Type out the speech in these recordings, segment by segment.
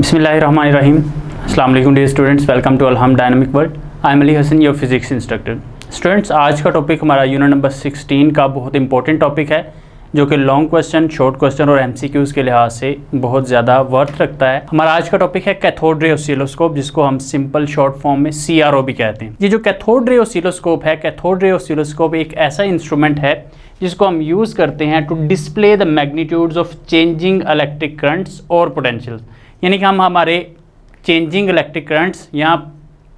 बिस्मिल्लाहिर्रहमानिर्रहीम। अस्सलाम वालेकुम dear students, welcome to Alham dynamic world. I am Ali Hasan, your physics instructor. Students, आज का टॉपिक हमारा यूनिट नंबर 16 का बहुत इंपॉर्टेंट टॉपिक है, जो कि लॉन्ग क्वेश्चन, शॉर्ट क्वेश्चन और एमसीक्यूज़ के लिहाज से बहुत ज़्यादा वर्थ रखता है। हमारा आज का टॉपिक है कैथोड रे ऑसिलोस्कोप, जिसको हम सिंपल शॉर्ट फॉर्म में CRO भी कहते हैं। ये जो कैथोड रे ऑसिलोस्कोप है, कैथोड रे ऑसिलोस्कोप एक ऐसा इंस्ट्रूमेंट है जिसको हम यूज़ करते हैं to display the magnitudes of changing electric currents और पोटेंशियल। यानी कि हम हमारे चेंजिंग इलेक्ट्रिक करंट्स या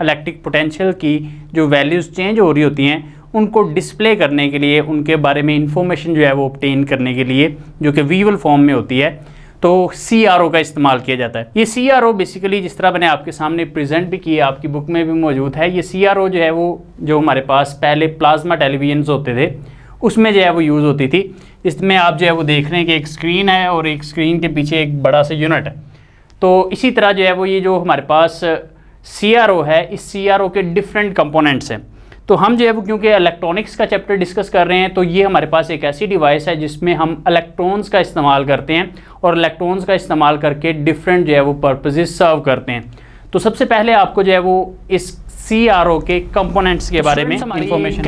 इलेक्ट्रिक पोटेंशियल की जो वैल्यूज़ चेंज हो रही होती हैं उनको डिस्प्ले करने के लिए, उनके बारे में इंफॉर्मेशन जो है वो ऑब्टेन करने के लिए, जो कि विजुअल फॉर्म में होती है, तो CRO का इस्तेमाल किया जाता है। ये CRO बेसिकली, जिस तरह मैंने आपके सामने प्रेजेंट भी किया, आपकी बुक में भी मौजूद है, ये CRO जो है वो जो हमारे पास पहले प्लाज्मा टेलीविजन होते थे उसमें जो है वो यूज़ होती थी। इसमें आप जो है वो देख रहे हैं कि एक स्क्रीन है और एक स्क्रीन के पीछे एक बड़ा सा यूनिट है। तो इसी तरह जो है वो ये जो हमारे पास CRO है, इस CRO के डिफरेंट कंपोनेंट्स हैं। तो हम जो है वो क्योंकि इलेक्ट्रॉनिक्स का चैप्टर डिस्कस कर रहे हैं, तो ये हमारे पास एक ऐसी डिवाइस है जिसमें हम इलेक्ट्रॉन्स का इस्तेमाल करते हैं और इलेक्ट्रॉन्स का इस्तेमाल करके डिफरेंट जो है वो पर्पसेस सर्व करते हैं। तो सबसे पहले आपको जो है वो इस CRO के कंपोनेंट्स के बारे में इंफॉर्मेशन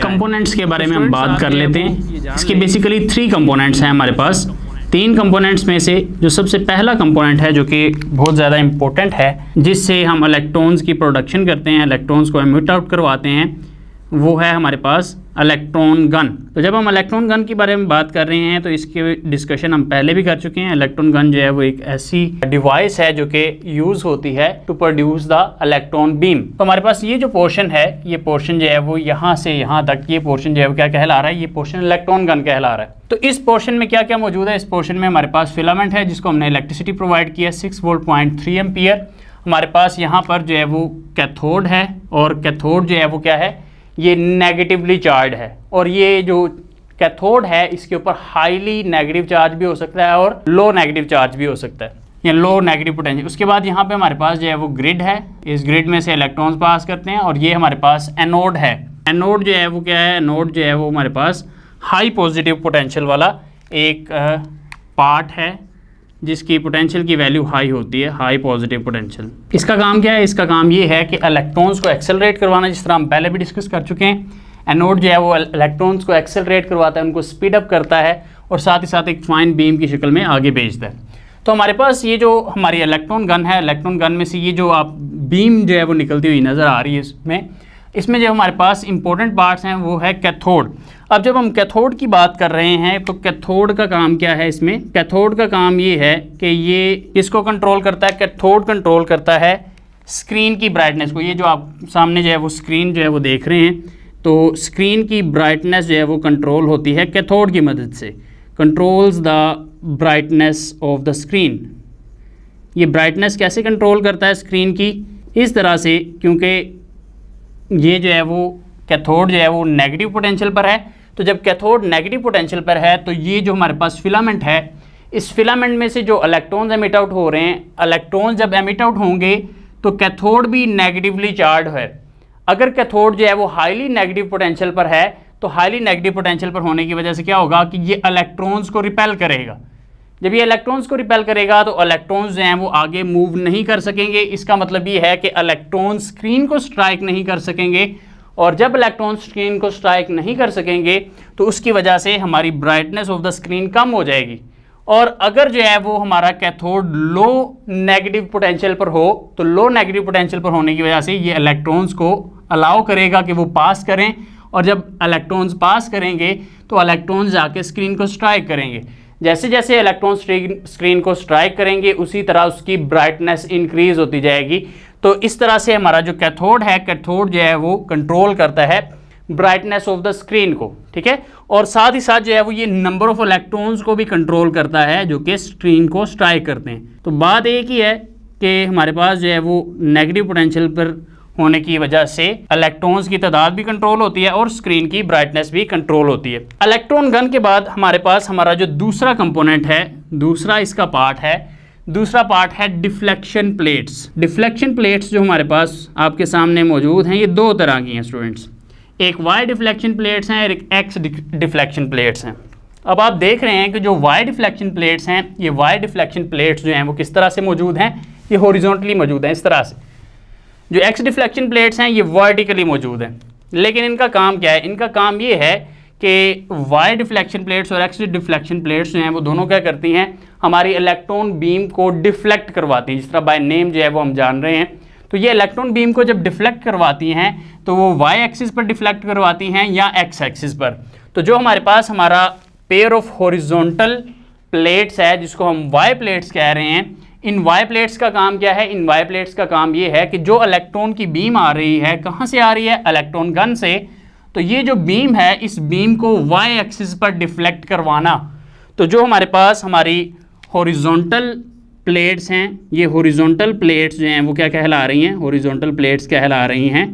कंपोनेंट्स के बारे में हम बात कर लेते हैं। इसके बेसिकली 3 कंपोनेंट्स हैं हमारे पास। 3 कंपोनेंट्स में से जो सबसे पहला कंपोनेंट है, जो कि बहुत ज़्यादा इंपॉर्टेंट है, जिससे हम इलेक्ट्रॉन्स की प्रोडक्शन करते हैं, इलेक्ट्रॉन्स को एमिट आउट करवाते हैं, वो है हमारे पास इलेक्ट्रॉन गन। तो जब हम इलेक्ट्रॉन गन के बारे में बात कर रहे हैं तो इसके डिस्कशन हम पहले भी कर चुके हैं। इलेक्ट्रॉन गन जो है वो एक ऐसी डिवाइस है जो कि यूज़ होती है to produce the electron beam. तो हमारे पास ये जो पोर्शन है, ये पोर्शन जो है वो यहाँ से यहाँ तक, ये पोर्शन जो है वो क्या कहला रहा है, ये पोर्शन इलेक्ट्रॉन गन कहला रहा है। तो इस पोर्शन में क्या क्या मौजूद है? इस पोर्शन में हमारे पास फिलामेंट है जिसको हमने इलेक्ट्रिसिटी प्रोवाइड किया 6V.3 एम्पियर। हमारे पास यहाँ पर जो है वो कैथोड है, और कैथोड जो है वो क्या है, ये नेगेटिवली चार्ज है। और ये जो कैथोड है इसके ऊपर हाईली नेगेटिव चार्ज भी हो सकता है और लो नेगेटिव चार्ज भी हो सकता है, या लो नेगेटिव पोटेंशियल। उसके बाद यहाँ पे हमारे पास जो है वो ग्रिड है, इस ग्रिड में से इलेक्ट्रॉन्स पास करते हैं, और ये हमारे पास एनोड है। एनोड जो है वो क्या है? एनोड जो है वो हमारे पास हाई पॉजिटिव पोटेंशियल वाला एक पार्ट है जिसकी पोटेंशियल की वैल्यू हाई होती है, हाई पॉजिटिव पोटेंशियल। इसका काम क्या है? इसका काम ये है कि इलेक्ट्रॉन्स को एक्सेलरेट करवाना, जिस तरह हम पहले भी डिस्कस कर चुके हैं। एनोड जो है वो इलेक्ट्रॉन्स को एक्सेलरेट करवाता है, उनको स्पीड अप करता है, और साथ ही साथ एक फाइन बीम की शक्ल में आगे भेजता है। तो हमारे पास ये जो हमारी इलेक्ट्रॉन गन है, इलेक्ट्रॉन गन में से ये जो आप बीम जो है वो निकलती हुई नज़र आ रही है, इसमें जो हमारे पास इंपॉर्टेंट पार्ट्स हैं वो है कैथोड। अब जब हम कैथोड की बात कर रहे हैं तो कैथोड का काम क्या है? इसमें कैथोड का काम ये है कि ये किसको कंट्रोल करता है? कैथोड कंट्रोल करता है स्क्रीन की ब्राइटनेस को। ये जो आप सामने जो है वो स्क्रीन जो है वो देख रहे हैं, तो स्क्रीन की ब्राइटनेस जो है वो कंट्रोल होती है कैथोड की मदद से। Controls the brightness of the screen. ये ब्राइटनेस कैसे कंट्रोल करता है स्क्रीन की? इस तरह से, क्योंकि ये जो है वो कैथोड जो है वो नेगेटिव पोटेंशियल पर है। तो जब कैथोड नेगेटिव पोटेंशियल पर है तो ये जो हमारे पास फिलामेंट है, इस फिलामेंट में से जो इलेक्ट्रॉन्स एमिट आउट हो रहे हैं, इलेक्ट्रॉन्स जब एमिट आउट होंगे तो कैथोड भी नेगेटिवली चार्ज है। अगर कैथोड जो है वो हाईली नेगेटिव पोटेंशियल पर है, तो हाईली नेगेटिव पोटेंशियल पर होने की वजह से क्या होगा कि ये इलेक्ट्रॉन्स को रिपेल करेगा। जब ये इलेक्ट्रॉन्स को रिपेल करेगा तो इलेक्ट्रॉन्स जो हैं वो आगे मूव नहीं कर सकेंगे। इसका मतलब ये है कि इलेक्ट्रॉन स्क्रीन को स्ट्राइक नहीं कर सकेंगे, और जब इलेक्ट्रॉन स्क्रीन को स्ट्राइक नहीं कर सकेंगे तो उसकी वजह से हमारी ब्राइटनेस ऑफ द स्क्रीन कम हो जाएगी। और अगर जो है वो हमारा कैथोड लो नेगेटिव पोटेंशियल पर हो, तो लो नेगेटिव पोटेंशियल पर होने की वजह से ये इलेक्ट्रॉन्स को अलाउ करेगा कि वो पास करें, और जब इलेक्ट्रॉन्स पास करेंगे तो इलेक्ट्रॉन्स जाके स्क्रीन को स्ट्राइक करेंगे। जैसे जैसे इलेक्ट्रॉन स्क्रीन को स्ट्राइक करेंगे उसी तरह उसकी ब्राइटनेस इंक्रीज होती जाएगी। तो इस तरह से हमारा जो कैथोड है, कैथोड जो है वो कंट्रोल करता है ब्राइटनेस ऑफ द स्क्रीन को, ठीक है। और साथ ही साथ जो है वो ये नंबर ऑफ इलेक्ट्रॉन्स को भी कंट्रोल करता है जो कि स्क्रीन को स्ट्राइक करते हैं। तो बात एक ही है कि हमारे पास जो है वो नेगेटिव पोटेंशियल पर होने की वजह से इलेक्ट्रॉन्स की तादाद भी कंट्रोल होती है और स्क्रीन की ब्राइटनेस भी कंट्रोल होती है। इलेक्ट्रॉन गन के बाद हमारे पास हमारा जो दूसरा कंपोनेंट है, दूसरा इसका पार्ट है, दूसरा पार्ट है डिफ्लेक्शन प्लेट्स। डिफ्लेक्शन प्लेट्स जो हमारे पास आपके सामने मौजूद हैं, ये 2 तरह की हैं स्टूडेंट्स। एक वाई डिफ्लेक्शन प्लेट्स हैं और एक एक्स डिफ्लेक्शन प्लेट्स हैं। अब आप देख रहे हैं कि जो वाई डिफ्लेक्शन प्लेट्स हैं, ये वाई डिफ्लेक्शन प्लेट्स जो हैं वो किस तरह से मौजूद हैं, ये हॉरिजॉन्टली मौजूद हैं इस तरह से। जो एक्स डिफ्लेक्शन प्लेट्स हैं ये वर्टिकली मौजूद हैं। लेकिन इनका काम क्या है, इनका काम ये है कि वाई डिफ्लेक्शन प्लेट्स और एक्स डिफ्लेक्शन प्लेट्स जो हैं वो दोनों क्या करती हैं, हमारी इलेक्ट्रॉन बीम को डिफ्लेक्ट करवाती हैं, जिस तरह बाय नेम जो है वो हम जान रहे हैं। तो ये इलेक्ट्रॉन बीम को जब डिफ्लेक्ट करवाती हैं तो वो वाई एक्सिस पर डिफ्लेक्ट करवाती हैं या एक्स एक्सिस पर। तो जो हमारे पास हमारा पेयर ऑफ हॉरिजॉन्टल प्लेट्स है जिसको हम वाई प्लेट्स कह रहे हैं, इन वाई प्लेट्स का काम क्या है, इन वाई प्लेट्स का काम ये है कि जो इलेक्ट्रॉन की बीम आ रही है, कहाँ से आ रही है, इलेक्ट्रॉन गन से। तो ये जो बीम है इस बीम को वाई एक्सिस पर डिफ्लेक्ट करवाना। तो जो हमारे पास हमारी हॉरिजॉन्टल प्लेट्स हैं, ये हॉरिजॉन्टल प्लेट्स जो हैं वो क्या कहला रही हैं, हॉरिजॉन्टल प्लेट्स कहला रही हैं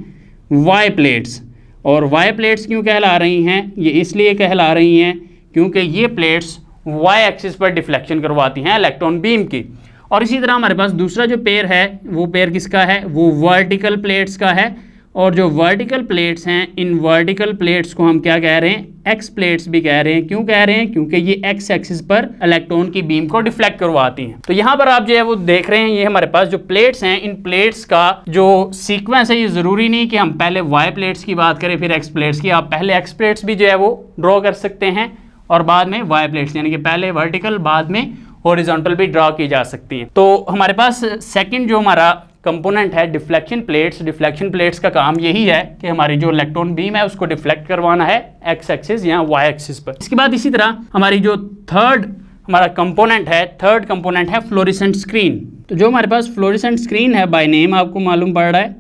वाई प्लेट्स। और वाई प्लेट्स क्यों कहला रही हैं, ये इसलिए कहला रही हैं क्योंकि ये प्लेट्स वाई एक्सिस पर डिफ्लेक्शन करवाती हैं इलेक्ट्रॉन बीम की। और इसी तरह हमारे पास दूसरा जो पेयर है वो पेयर किसका है, वो वर्टिकल प्लेट्स का है। और जो वर्टिकल प्लेट्स हैं, इन वर्टिकल प्लेट्स को हम क्या कह रहे हैं, एक्स प्लेट्स भी कह रहे हैं। क्यों कह रहे हैं, क्योंकि ये एक्स एक्सिस पर इलेक्ट्रॉन की बीम को डिफ्लेक्ट करवाती हैं। तो यहाँ पर आप जो है वो देख रहे हैं, ये हमारे पास जो प्लेट्स हैं, इन प्लेट्स का जो सीक्वेंस है, ये ज़रूरी नहीं कि हम पहले वाई प्लेट्स की बात करें फिर एक्स प्लेट्स की। आप पहले एक्स प्लेट्स भी जो है वो ड्रॉ कर सकते हैं और बाद में वाई प्लेट्स, यानी कि पहले वर्टिकल बाद में हॉरिजॉन्टल भी ड्रॉ की जा सकती हैं। तो हमारे पास सेकंड जो हमारा कंपोनेंट है डिफ्लेक्शन प्लेट्स, डिफ्लेक्शन प्लेट्स का काम यही है कि हमारी जो इलेक्ट्रॉन बीम है उसको डिफ्लेक्ट करवाना है एक्स एक्सिस या वाई एक्सिस पर। इसके बाद इसी तरह हमारी जो थर्ड हमारा कंपोनेंट है, थर्ड कंपोनेंट है फ्लोरेसेंट स्क्रीन। तो जो हमारे पास फ्लोरेसेंट स्क्रीन है, बाय नेम आपको मालूम पड़ रहा है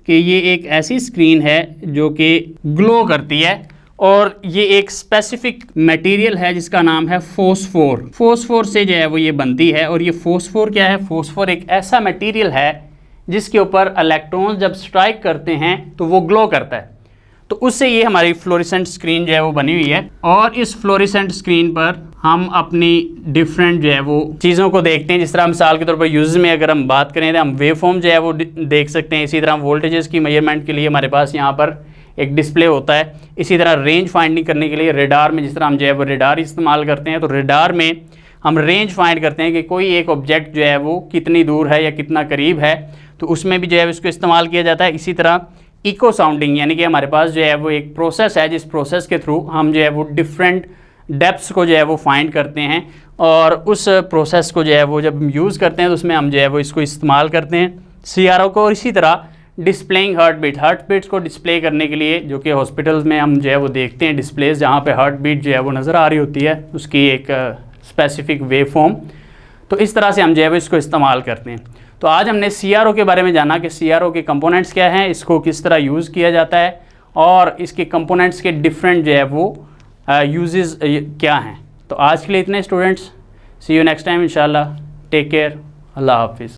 कि ये एक ऐसी स्क्रीन है जो कि ग्लो करती है और ये एक स्पेसिफिक मटेरियल है जिसका नाम है फोस्फोर। फोस्फोर से जो है वो ये बनती है। और ये फोस्फोर क्या है, फोस्फोर एक ऐसा मटेरियल है जिसके ऊपर इलेक्ट्रॉन जब स्ट्राइक करते हैं तो वो ग्लो करता है। तो उससे ये हमारी फ्लोरेसेंट स्क्रीन जो है वो बनी हुई है। और इस फ्लोरेसेंट स्क्रीन पर हम अपनी डिफरेंट जो है वो चीज़ों को देखते हैं। जिस तरह मिसाल के तौर पर यूज़ में अगर हम बात करें तो हम वेव फॉर्म जो है वो देख सकते हैं। इसी तरह वोल्टेजेस की मेजरमेंट के लिए हमारे पास यहाँ पर एक डिस्प्ले होता है। इसी तरह रेंज फाइंडिंग करने के लिए रेडार में, जिस तरह हम जो है वो रेडार इस्तेमाल करते हैं, तो रेडार में हम रेंज फाइंड करते हैं कि कोई एक ऑब्जेक्ट जो है वो कितनी दूर है या कितना करीब है, तो उसमें भी जो है इसको इस्तेमाल किया जाता है। इसी तरह इको साउंडिंग, यानी कि हमारे पास जो है वो एक प्रोसेस है जिस प्रोसेस के थ्रू हम जो है वो डिफरेंट डेप्थ्स को जो है वो फाइंड करते हैं। और उस प्रोसेस को जो है वो जब यूज़ करते हैं तो उसमें हम जो है वो इसको इस्तेमाल करते हैं CRO को। और इसी तरह डिस्प्लेइंग हार्ट बीट्स को डिस्प्ले करने के लिए, जो कि हॉस्पिटल्स में हम जो है वो देखते हैं डिस्प्लेस जहाँ पे हार्ट बीट जो है वो नज़र आ रही होती है, उसकी एक स्पेसिफिक वेव फॉर्म। तो इस तरह से हम जो है वो इसको इस्तेमाल करते हैं। तो आज हमने CRO के बारे में जाना कि CRO के कंपोनेंट्स क्या हैं, इसको किस तरह यूज़ किया जाता है और इसके कंपोनेंट्स के डिफरेंट जो है वो यूजेस क्या हैं। तो आज के लिए इतने students, see you next time इंशाल्लाह। टेक केयर, अल्लाह हाफिज़।